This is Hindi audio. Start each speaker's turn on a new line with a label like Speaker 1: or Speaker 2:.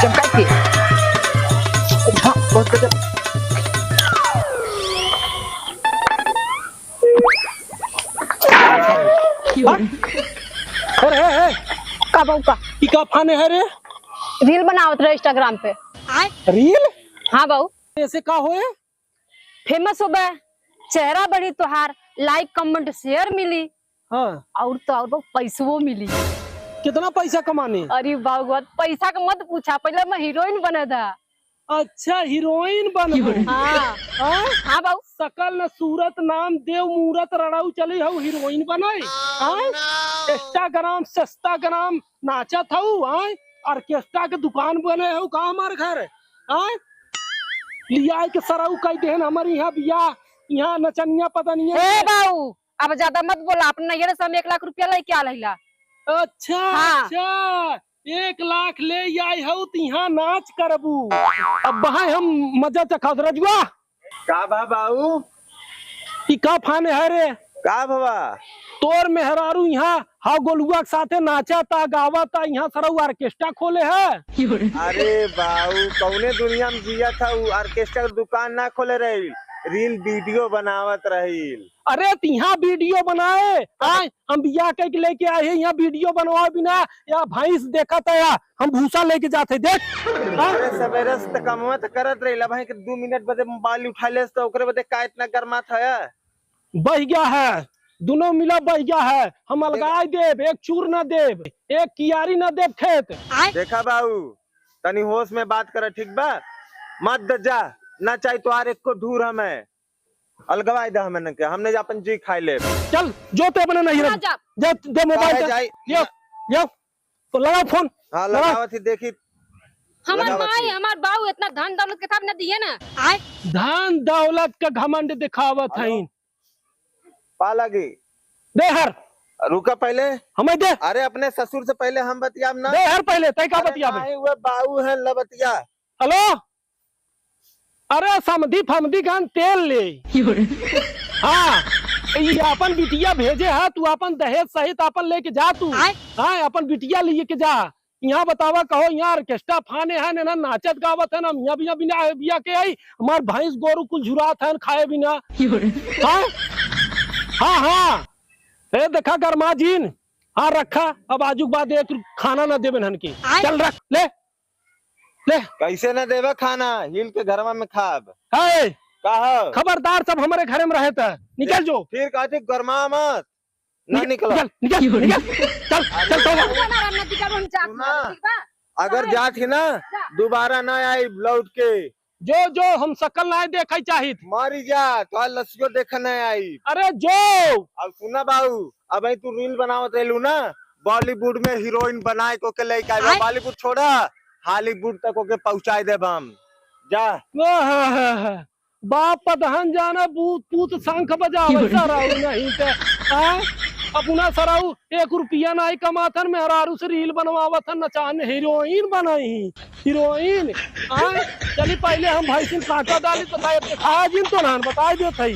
Speaker 1: चमका के हाँ बहुत गजब।
Speaker 2: अरे
Speaker 1: का बाऊ का
Speaker 2: ई का फाने है रे?
Speaker 1: रील बनावत रहे इंस्टाग्राम पे।
Speaker 2: रील
Speaker 1: हाँ बाऊ
Speaker 2: ऐसे का होए?
Speaker 1: फेमस हो गए, चेहरा बढ़ी तोहार, लाइक कमेंट शेयर मिली
Speaker 2: हाँ
Speaker 1: और तो और बाऊ पैसों मिली।
Speaker 2: कितना पैसा कमाने?
Speaker 1: अरे बाऊ पैसा का मत पूछा, पहले मैं हीरोइन बने था।
Speaker 2: अच्छा हीरोइन बन।
Speaker 1: हाँ
Speaker 2: हाँ
Speaker 1: हाँ बाऊ
Speaker 2: सकल न सूरत नाम देव मूरत रड़ाऊ चली हूँ हीरोइन बनाई। हाँ इंस्टाग्राम सस्ता ग्राम नाचा था हाँ ऑर्केस्ट्रा के दुकान बने हो का हमारे घर। हाँ लिया के सराऊ कई देन हमारे यहाँ बिया यहाँ नचनिया पता नहीं
Speaker 1: ए
Speaker 2: है।
Speaker 1: बाऊ अब ज्यादा मत बोला, अपने नैहरे से हम 1 लाख रुपया लेके आ लहिला।
Speaker 2: अच्छा
Speaker 1: हाँ।
Speaker 2: अच्छा 1 लाख ले आई हो तो यहाँ नाच करबू। अब बहाय हम मजा चखा रजुआ
Speaker 3: का भा बाऊ
Speaker 2: ई का फाने है रे?
Speaker 3: का भवा
Speaker 2: तोर मेहरारू यहाँ हा गोलुआ के साथे नाचा था गावा था, यहाँ सरऊ ऑर्केस्ट्रा खोले है।
Speaker 3: अरे बाऊ कौने दुनिया में जिया था ऑर्केस्ट्रा का दुकान ना खोले रही, रील वीडियो बनावत रही।
Speaker 2: अरे यहाँ वीडियो बनाए आए हम बिया के लेके आए हैं, यहाँ वीडियो बनवाए बिना या भैंस देखा था या हम भूसा लेके जाते देख। हाँ?
Speaker 3: अरे सवेरे से कमवा तो करत रही भाई के 2 मिनट बदे मोबाइल उठा ले तो ओकरे बदे का इतना गर्मा था।
Speaker 2: बह गया है, दोनों मिला बह गया है। हम अलगाए देव, एक चूर न देव, एक कियारी न देव खेत।
Speaker 3: देखा बाऊ तनी होश में बात कर ठीक बा, मत द जा ना चाहे तो आर एक को ढूर हमें अलगवाई दे हमें के हमने अपन जी खाई ले।
Speaker 2: चल जो ते अपने नहीं
Speaker 1: जा।
Speaker 2: दे मोबाइल
Speaker 3: जाई
Speaker 2: यो तो लगा फोन।
Speaker 3: हाँ लगावत ही देखी
Speaker 1: हमार भाई हमार बाऊ इतना धन दौलत के साथ न दिए ना।
Speaker 2: धन दौलत का घमंड दिखावत है।
Speaker 3: पा लगी
Speaker 2: दे हर
Speaker 3: रुका पहले
Speaker 2: हमें दे।
Speaker 3: अरे अपने ससुर से पहले हम बतियाब ना।
Speaker 2: दे हर पहले तय का बतिया
Speaker 3: अरे वो बाऊ है लबतिया।
Speaker 2: हेलो अरे समधी फमदी गान तेल ले। हाँ ये अपन बिटिया भेजे है, तू अपन दहेज सहित अपन लेके जा तू। हाँ अपन बिटिया लेके जा। यहाँ बतावा कहो यहाँ ऑर्केस्ट्रा फाने है ना नाचत गावत है ना मियाँ बिना बिना बिया के आई हमार भैंस गोरू कुल झुरात है खाए बिना। हाँ हाँ हाँ ए देखा गरमा जीन हाँ रखा अब आजुक बाद एक खाना न देवे हन की। चल रख ले ले
Speaker 3: कैसे न देवे खाना हिल के घरवा में खाब
Speaker 2: है
Speaker 3: कहा
Speaker 2: खबरदार सब हमारे घर में रहे थे निकल जो
Speaker 3: फिर कहते गरमा मत ना निकला।
Speaker 2: निकल निकल निकल चल चल तो
Speaker 3: अगर जा थी ना दोबारा ना आई लौट के
Speaker 2: जो जो हम सकल ना देखा चाहिए
Speaker 3: मारी जा तो लस्सियों देखा ना आई।
Speaker 2: अरे जो
Speaker 3: अब सुना बाबू अब तू रील बनावत रहलू ना बॉलीवुड में हीरोइन बनाए को के लेके आए बॉलीवुड छोड़ा हॉलीवुड तक ओके पहुंचाए दे हम जा।
Speaker 2: बाप पदहन जाना बूत पूत शंख बजावे सराऊ नहीं ते अपना सराऊ 1 रुपया नहीं कमाथन में हरारू से रील बनवावत नचान हीरोइन बनाई हीरोइन। चली पहले हम भाई कांटा डाली तो दिखा जिन तो ना बता देते।